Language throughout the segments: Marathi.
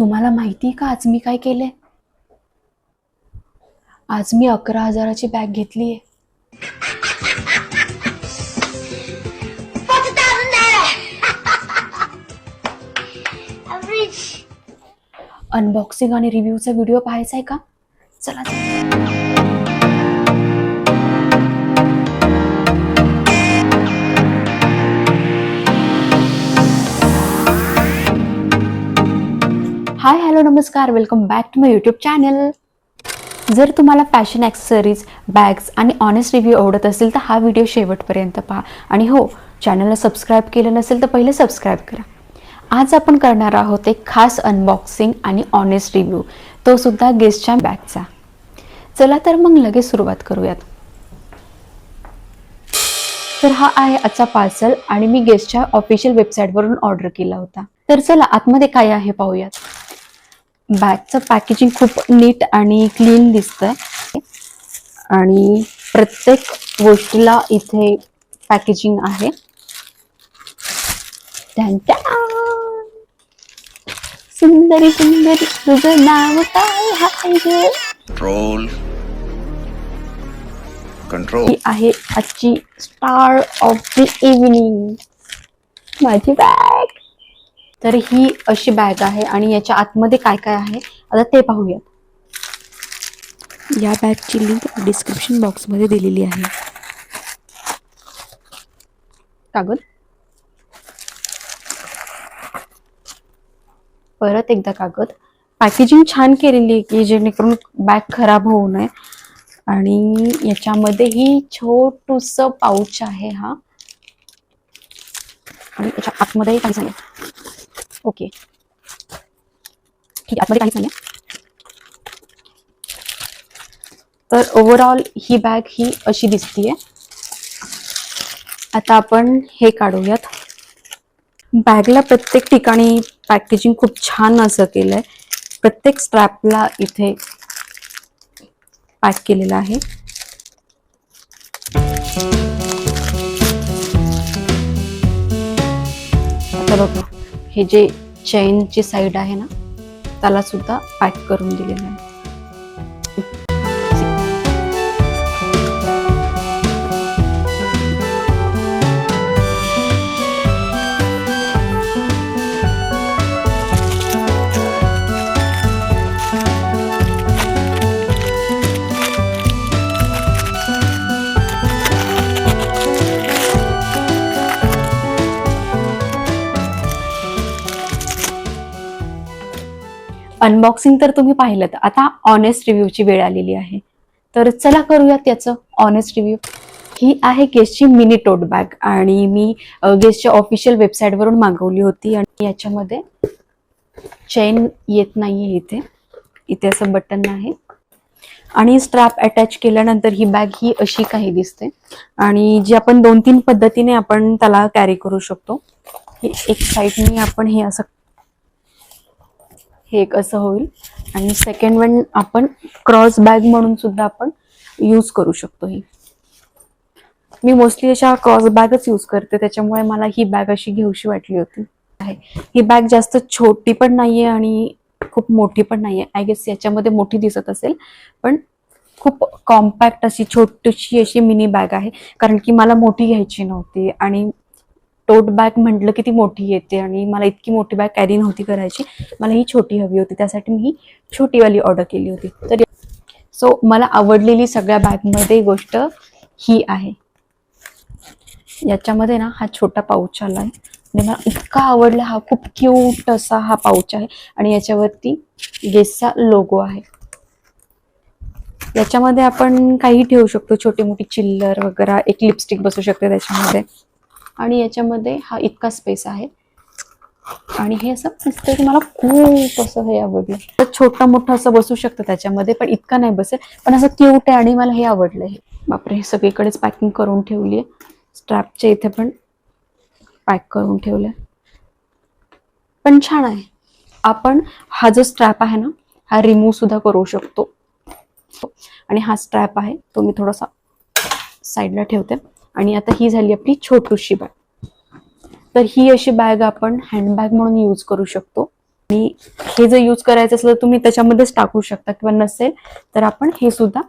तुम्हाला माहिती का आज मी काय केले? आज मी 11,000ची बॅग घेतलीये. अनबॉक्सिंग आणि रिव्ह्यूचा व्हिडिओ पाहायचा आहे का? चला. हाय हॅलो नमस्कार, welcome back to my YouTube channel. जर तुम्हाला फॅशन ॲक्सेसरीज, बॅग्स आणि ऑनेस्ट रिव्ह्यू आवडत असेल तर हा व्हिडिओ शेवटपर्यंत पहा. आणि हो, चॅनलला सबस्क्राईब केलं नसेल तर पहिले सबस्क्राईब करा. आज आपण करणार आहोत एक खास अनबॉक्सिंग आणि ऑनेस्ट रिव्ह्यू, तो सुद्धा गेसच्या बॅगचा. चला तर मग लगेच सुरुवात करूयात. तर हा आहे आजचा पार्सल आणि मी गेसच्या ऑफिशियल वेबसाईटवरून ऑर्डर केला होता. तर चला आतमध्ये काय आहे पाहूयात. बॅगचं पॅकेजिंग खूप नीट आणि क्लीन दिसतंय आणि प्रत्येक गोष्टीला इथे पॅकेजिंग आहे. सुंदरी सुंदरी तुझं नाव काय आहे? कंट्रोल ही आहे आजची स्टार ऑफ द इव्हनिंग, माझी बॅग. तर ही अशी बॅग आहे आणि याच्या आतमध्ये काय काय आहे आता ते पाहूयात. या बॅगची लिंक डिस्क्रिप्शन बॉक्समध्ये दिलेली आहे. कागद, परत एकदा कागद. पॅकेजिंग छान केलेली आहे की जेणेकरून बॅग खराब होऊ नये. आणि याच्यामध्ये ही छोटूस पाऊच आहे हा, आणि याच्या आतमध्ये काही नाही. ओके, ठीक आहे, आतमध्ये काहीच नाही. तर ओव्हरऑल ही बॅग ही अशी दिसतीये. आता आपण हे काढूयात. बॅगला प्रत्येक ठिकाणी पॅकेजिंग खूप छान असं केलंय. प्रत्येक स्ट्रॅपला इथे पॅक केलेलं आहे. आता बघा, हे जे चेनची साईड आहे ना, त्याला सुद्धा पॅक करून दिलेलं आहे. अनबॉक्सिंग तर तुम्ही पाहिलं, आता ऑनेस्ट रिव्ह्यूची वेळ आलेली आहे. तर चला करूयात त्याचं ऑनेस्ट रिव्ह्यू. ही आहे गेसची मिनी टोट बॅग आणि मी गेसच्या ऑफिशियल वेबसाईटवरून मागवली होती. आणि याच्यामध्ये चेन येत नाहीये. इथे असं बटन आहे आणि स्ट्रॅप अटॅच केल्यानंतर ही बॅग ही अशी काही दिसते. आणि जी आपण 2-3 पद्धतीने आपण त्याला कॅरी करू शकतो. एक साईडने आपण हे असं, हे एक असं होईल आणि सेकंड वन आपण क्रॉस बॅग म्हणून सुद्धा आपण यूज करू शकतो. ही मी मोस्टली अशा क्रॉस बॅगच यूज करते, त्याच्यामुळे मला ही बॅग अशी घेऊशी वाटली होती. ही बॅग जास्त छोटी पण नाहीये आणि खूप मोठी पण नाहीये. आय गेस याच्यामध्ये मोठी दिसत असेल, पण खूप कॉम्पॅक्ट अशी छोटीशी अशी मिनी बॅग आहे. कारण की मला मोठी घ्यायची नव्हती आणि टोट बॅग म्हटलं की ती मोठी येते आणि मला इतकी मोठी बॅग कॅरी नव्हती करायची. मला ही छोटी हवी होती, त्यासाठी मी ही छोटीवाली ऑर्डर केली होती. तर सो मला आवडलेली सगळ्या बॅगमध्ये गोष्ट ही आहे. याच्यामध्ये ना हा छोटा पाऊच आलाय आणि मला इतका आवडला. हा खूप क्यूट असा हा पाऊच आहे आणि याच्यावरती गेसचा लोगो आहे. याच्यामध्ये आपण काही ठेवू शकतो, छोटी मोठी चिल्लर वगैरे, एक लिपस्टिक बसू शकते त्याच्यामध्ये. आणि याच्यामध्ये हा इतका स्पेस आहे आणि हे असं दिसतंय की मला खूप असं हे आवडलं. तर छोटं मोठं असं बसू शकतं त्याच्यामध्ये, पण इतका नाही बसेल, पण असं क्यूट आहे आणि मला हे आवडलं. हे बापरे, हे सगळीकडेच पॅकिंग करून ठेवली आहे. स्ट्रॅपच्या इथे पण पॅक करून ठेवलंय, पण छान आहे. आपण हा जो स्ट्रॅप आहे ना, हा रिमूव्ह सुद्धा करू शकतो. आणि हा स्ट्रॅप आहे तो मी थोडासा साईडला ठेवते. आणि आता ही झाली आपली छोटीशी बॅग. तर ही अशी बॅग आपण हँडबॅग म्हणून यूज करू शकतो. आणि हे जर यूज करायचं असलं तर तुम्ही त्याच्यामध्येच टाकू शकता, किंवा नसेल तर आपण हे सुद्धा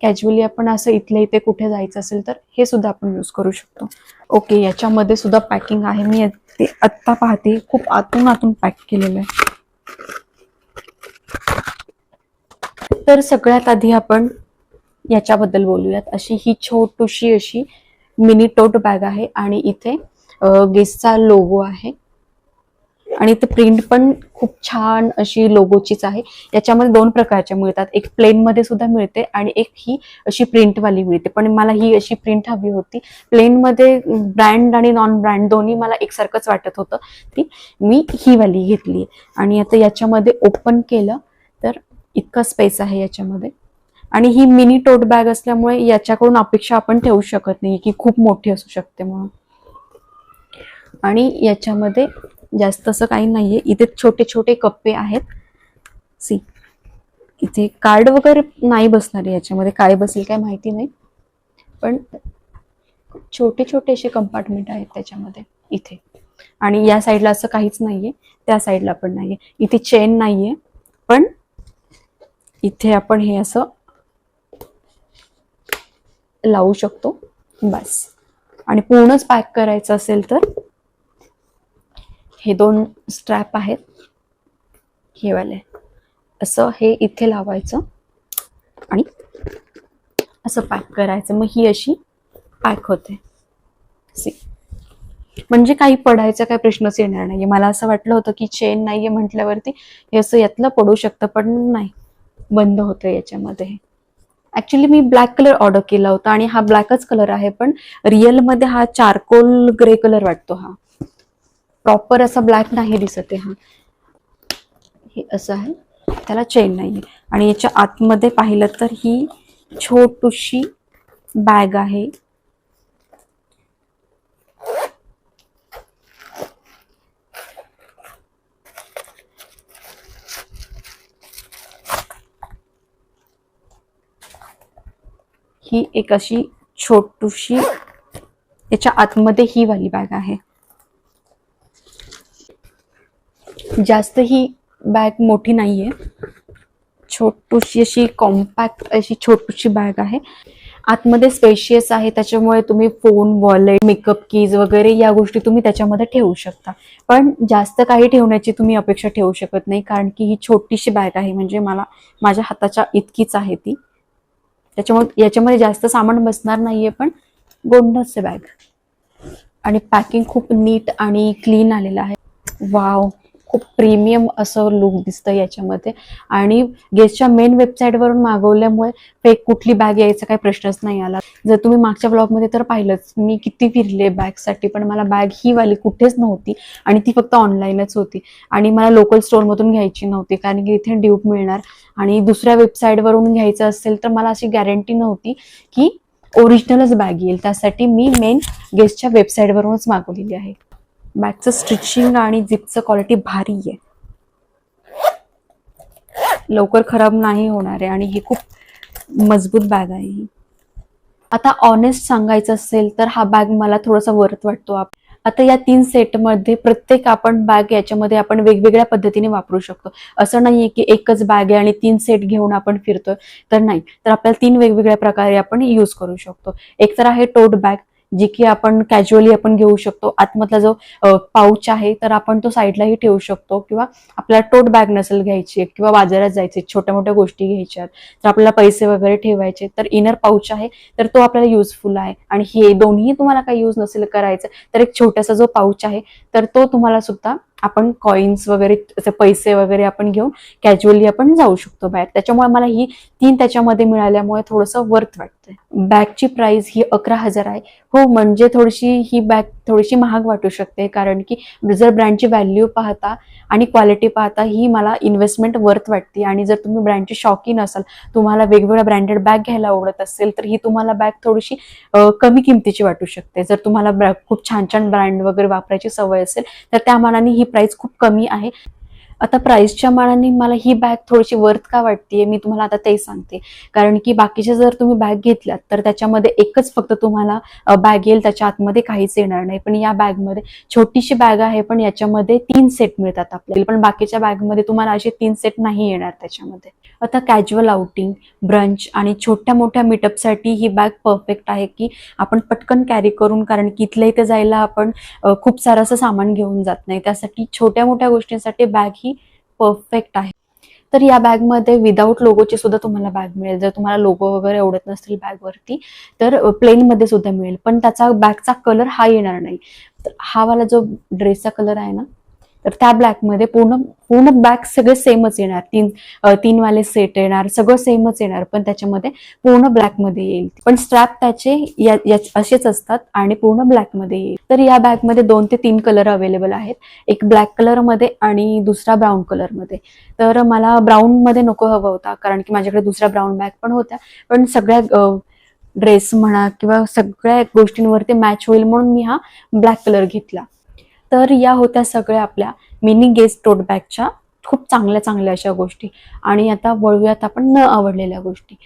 कॅज्युअली आपण असं इथल्या इथे कुठे जायचं असेल तर हे सुद्धा आपण यूज करू शकतो. ओके, याच्यामध्ये सुद्धा पॅकिंग आहे. मी ते आत्ता पाहते, खूप आतून आतून पॅक केलेलं आहे. तर सगळ्यात आधी आपण याच्याबद्दल बोलूयात. अशी ही छोटीशी अशी मिनी टोट बॅग आहे आणि इथे गेसचा लोगो आहे आणि इथे प्रिंट पण खूप छान अशी लोगोचीच आहे. याच्यामध्ये 2 प्रकारच्या मिळतात, एक प्लेन मध्ये सुद्धा मिळते आणि एक ही अशी प्रिंट वाली मिळते. पण मला ही अशी प्रिंट हवी होती. प्लेन मध्ये ब्रँड आणि नॉन ब्रँड दोन्ही मला एकसारखंच वाटत होतं, ती मी ही वाली घेतली. आणि आता याच्यामध्ये ओपन केलं तर इतका स्पेस आहे याच्यामध्ये. आणि ही मिनी टोट बॅग असल्यामुळे याच्याकडून अपेक्षा आपण ठेवू शकत नाही की खूप मोठी असू शकते म्हणून. आणि याच्यामध्ये जास्त असं काही नाहीये. इथे छोटे छोटे कप्पे आहेत. सी, इथे कार्ड वगैरे नाही बसणार आहे याच्यामध्ये, काय बसेल काय माहिती नाही, पण छोटे छोटे असे कंपार्टमेंट आहेत त्याच्यामध्ये इथे. आणि या साईडला असं काहीच नाहीये, त्या साईडला पण नाहीये. इथे चेन नाहीये, पण इथे आपण हे असं लावू शकतो बस. आणि पूर्णच पॅक करायचं असेल तर हे 2 स्ट्रॅप आहेत, हे वाले, असं हे इथे लावायचं आणि असं पॅक करायचं. मग ही अशी पॅक होते. सी, म्हणजे काही पडायचा काही प्रश्नच येणार नाहीये. मला असं वाटलं होतं की चेन नाहीये म्हटल्यावरती हे असं यातलं पडू शकतं, पण नाही, बंद होतं याच्यामध्ये. ऍक्च्युली मी ब्लॅक कलर ऑर्डर केला होता आणि हा ब्लॅकच कलर आहे, पण रिअल मध्ये हा चारकोल ग्रे कलर वाटतो. हा प्रॉपर असा ब्लॅक नाही दिसत आहे. हा हे असं आहे, त्याला चेन नाहीये. आणि याच्या आतमध्ये पाहिलं तर ही छोटीशी बॅग आहे. ही एक अशी छोटीशी, याच्या आतमध्ये ही वाली बॅग आहे. जास्त ही बॅग मोठी नाहीये, छोटीशी अशी कॉम्पॅक्ट अशी छोटीशी बॅग आहे. आतमध्ये स्पेशियस आहे, त्याच्यामुळे तुम्ही फोन, वॉलेट, मेकअप कीज वगैरे या गोष्टी तुम्ही त्याच्यामध्ये ठेवू शकता. पण जास्त काही ठेवण्याची तुम्ही अपेक्षा ठेवू शकत नाही, कारण की ही छोटीशी बॅग आहे, म्हणजे मला माझ्या हाताच्या इतकीच आहे ती. त्याच्यामुळे याच्यामध्ये जास्त सामान बसणार नाहीये, पण गोंडच बॅग. आणि पॅकिंग खूप नीट आणि क्लीन आलेलं आहे. वाव, खूप प्रीमियम असं लुक दिसतं याच्यामध्ये. आणि गेस्टच्या मेन वेबसाईटवरून मागवल्यामुळे फेक कुठली बॅग यायचा काही प्रश्नच नाही आला. जर तुम्ही मागच्या ब्लॉगमध्ये तर पाहिलंच, मी किती फिरले बॅगसाठी, पण मला बॅग ही वाली कुठेच नव्हती आणि ती फक्त ऑनलाईनच होती. आणि मला लोकल स्टोअरमधून घ्यायची नव्हती, कारण की इथे ड्यूप मिळणार आणि दुसऱ्या वेबसाईटवरून घ्यायचं असेल तर मला अशी गॅरंटी नव्हती की ओरिजिनलच बॅग येईल. त्यासाठी मी मेन गेस्टच्या वेबसाईटवरूनच मागवलेली आहे. बॅगचं स्टिचिंग आणि झिपचं क्वालिटी भारी आहे, लवकर खराब नाही होणार आहे आणि ही खूप मजबूत बॅग आहे ही. आता ऑनेस्ट सांगायचं असेल तर हा बॅग मला थोडासा वर्थ वाटतो. आता या 3 सेटमध्ये प्रत्येक आपण बॅग याच्यामध्ये आपण वेगवेगळ्या पद्धतीने वापरू शकतो. असं नाहीये की एकच बॅग आहे आणि 3 सेट घेऊन आपण फिरतोय, तर नाही. तर आपल्याला 3 वेगवेगळ्या प्रकारे आपण यूज करू शकतो. एक तर आहे टोट बॅग, जी की आपण कॅज्युअली आपण घेऊ शकतो. आतमधला जो पाऊच आहे तर आपण तो साईडलाही ठेवू शकतो, किंवा आपल्याला टोट बॅग नसेल घ्यायची किंवा बाजारात जायचे, छोट्या मोठ्या गोष्टी घ्यायच्यात, तर आपल्याला पैसे वगैरे ठेवायचे, तर इनर पाऊच आहे तर तो आपल्याला युजफुल आहे. आणि हे दोन्ही तुम्हाला काही यूज नसेल करायचं तर एक छोटासा जो पाऊच आहे तर तो तुम्हाला सुद्धा आपण कॉइन्स वगैरे पैसे वगैरे आपण घेऊन कॅज्युअली आपण जाऊ शकतो बाहेर. त्याच्यामुळे मला ही 3 त्याच्यामध्ये मिळाल्यामुळे थोडंसं वर्थ वाटतंय. बॅगची प्राइस ही 11,000 आहे. हो, म्हणजे थोडीशी ही बॅग थोडीशी महाग वाटू शकते, कारण की जर ब्रँडची व्हॅल्यू पाहता आणि क्वालिटी पाहता ही मला इन्व्हेस्टमेंट वर्थ वाटते. आणि जर तुम्ही ब्रँडची शौकीन असाल, तुम्हाला वेगवेगळ्या ब्रँडेड बॅग घ्यायला आवडत असेल, तर ही तुम्हाला बॅग थोडीशी कमी किमतीची वाटू शकते. जर तुम्हाला खूप छान छान ब्रँड वगैरे वापरायची सवय असेल तर त्या मानाने ही प्राइस खूप कमी आहे. आता प्राइसच्या मानाने मला ही बॅग थोडीशी वर्थ का वाटतेय मी तुम्हाला आता ते सांगते. कारण की बाकीचे जर तुम्ही बॅग घेतल्यात तर त्याच्यामध्ये एकच फक्त तुम्हाला बॅग येईल, त्याच्या आतमध्ये काहीच येणार नाही. पण या बॅगमध्ये छोटीशी बॅग आहे पण याच्यामध्ये 3 सेट मिळतात आपल्याला, पण बाकीच्या बॅगमध्ये तुम्हाला असे 3 सेट नाही येणार त्याच्यामध्ये. आता कॅज्युअल आउटिंग, ब्रंच आणि छोट्या मोठ्या मीटअपसाठी ही बॅग परफेक्ट आहे की आपण पटकन कॅरी करून, कारण की इथल्या इथे जायला आपण खूप सारं असं सामान घेऊन जात नाही, त्यासाठी छोट्या मोठ्या गोष्टींसाठी बॅग ही परफेक्ट आहे. तर या बॅगमध्ये विदाऊट लोगोची सुद्धा तुम्हाला बॅग मिळेल. जर तुम्हाला लोगो वगैरे आवडत नसतील बॅगवरती तर प्लेनमध्ये सुद्धा मिळेल, पण त्याचा बॅगचा कलर हा येणार नाही. तर हा वाला जो ड्रेसचा कलर आहे ना, तर त्या ब्लॅकमध्ये पूर्ण पूर्ण बॅग सगळे सेमच येणार. तीन वाले सेट येणार, सगळं सेमच येणार, पण त्याच्यामध्ये पूर्ण ब्लॅकमध्ये येईल. पण स्ट्रॅप त्याचे असेच असतात आणि पूर्ण ब्लॅकमध्ये येईल. तर या बॅगमध्ये 2 ते 3 कलर अवेलेबल आहेत, एक ब्लॅक कलरमध्ये आणि दुसरा ब्राऊन कलरमध्ये. तर मला ब्राऊन मध्ये नको हवा होता, कारण की माझ्याकडे दुसऱ्या ब्राऊन बॅग पण होत्या, पण सगळ्या ड्रेस म्हणा किंवा सगळ्या गोष्टींवरती मॅच होईल म्हणून मी हा ब्लॅक कलर घेतला. तर या होत्या सगळ्या आपल्या मिनी गेस्ट टोट बॅगच्या खूप चांगल्या चांगल्या अशा गोष्टी. आणि आता वळूयात आपण न आवडलेल्या गोष्टी.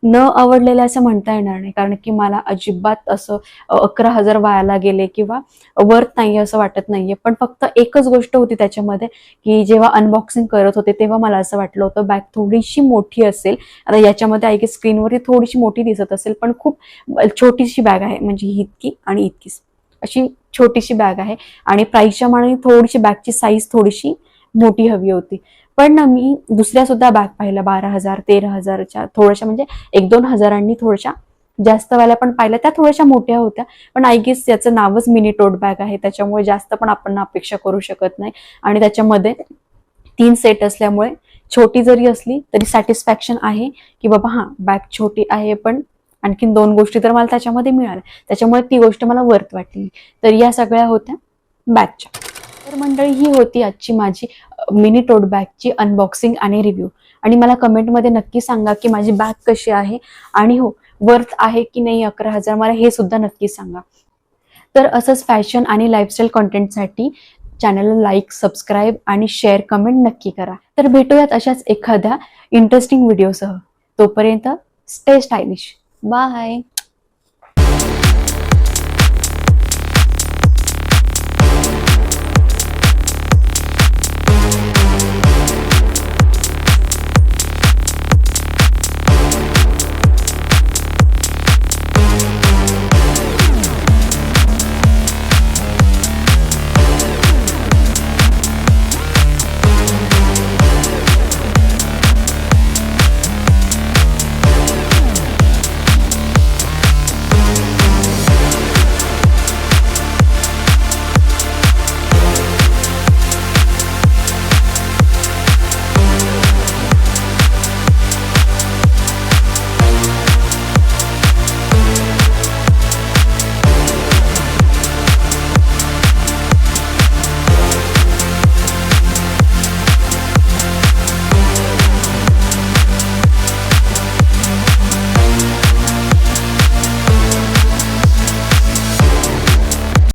न आवडलेल्या असं म्हणता येणार नाही, कारण की मला अजिबात असं 11,000 वायाला गेले किंवा वर्थ नाही असं वाटत नाहीये. पण फक्त एकच गोष्ट होती त्याच्यामध्ये, की जेव्हा अनबॉक्सिंग करत होते तेव्हा मला असं वाटलं होतं बॅग थोडीशी मोठी असेल. आता याच्यामध्ये आहे की स्क्रीनवरती थोडीशी मोठी दिसत असेल, पण खूप छोटीशी बॅग आहे, म्हणजे ही इतकी आणि इतकीच अशी छोटीशी बॅग आहे. आणि प्राइसच्या मानाने थोडीशी बॅगची साईज थोडीशी मोठी हवी होती. पण ना मी दुसऱ्या सुद्धा बॅग पाहिल्या 12,000 13,000च्या, थोड्याशा म्हणजे 1-2 हजारांनी थोड्याशा जास्त वाल्या पण पाहिल्या, त्या थोड्याशा मोठ्या होत्या. पण आय गेस याचं नावच मिनी टोट बॅग आहे, त्याच्यामुळे जास्त पण आपण अपेक्षा करू शकत नाही. आणि त्याच्यामध्ये 3 सेट असल्यामुळे छोटी जरी असली तरी सॅटिस्फॅक्शन आहे की बाबा हा बॅग छोटी आहे, पण आणखीन 2 गोष्टी तर मला त्याच्यामध्ये मिळाल्या, त्याच्यामुळे ती गोष्ट मला वर्थ वाटली. तर या सगळ्या होत्या बॅगच्या. तर मंडळी ही होती आजची माझी मिनी टोट बॅगची अनबॉक्सिंग आणि रिव्ह्यू. आणि मला कमेंटमध्ये नक्की सांगा की माझी बॅग कशी आहे, आणि हो वर्थ आहे की नाही 11,000, मला हे सुद्धा नक्की सांगा. तर असंच फॅशन आणि लाईफस्टाईल कॉन्टेंटसाठी चॅनलला लाईक, सबस्क्राईब आणि शेअर, कमेंट नक्की करा. तर भेटूयात अशाच एखाद्या इंटरेस्टिंग व्हिडिओसह. तोपर्यंत स्टे स्टायलिश. बाय.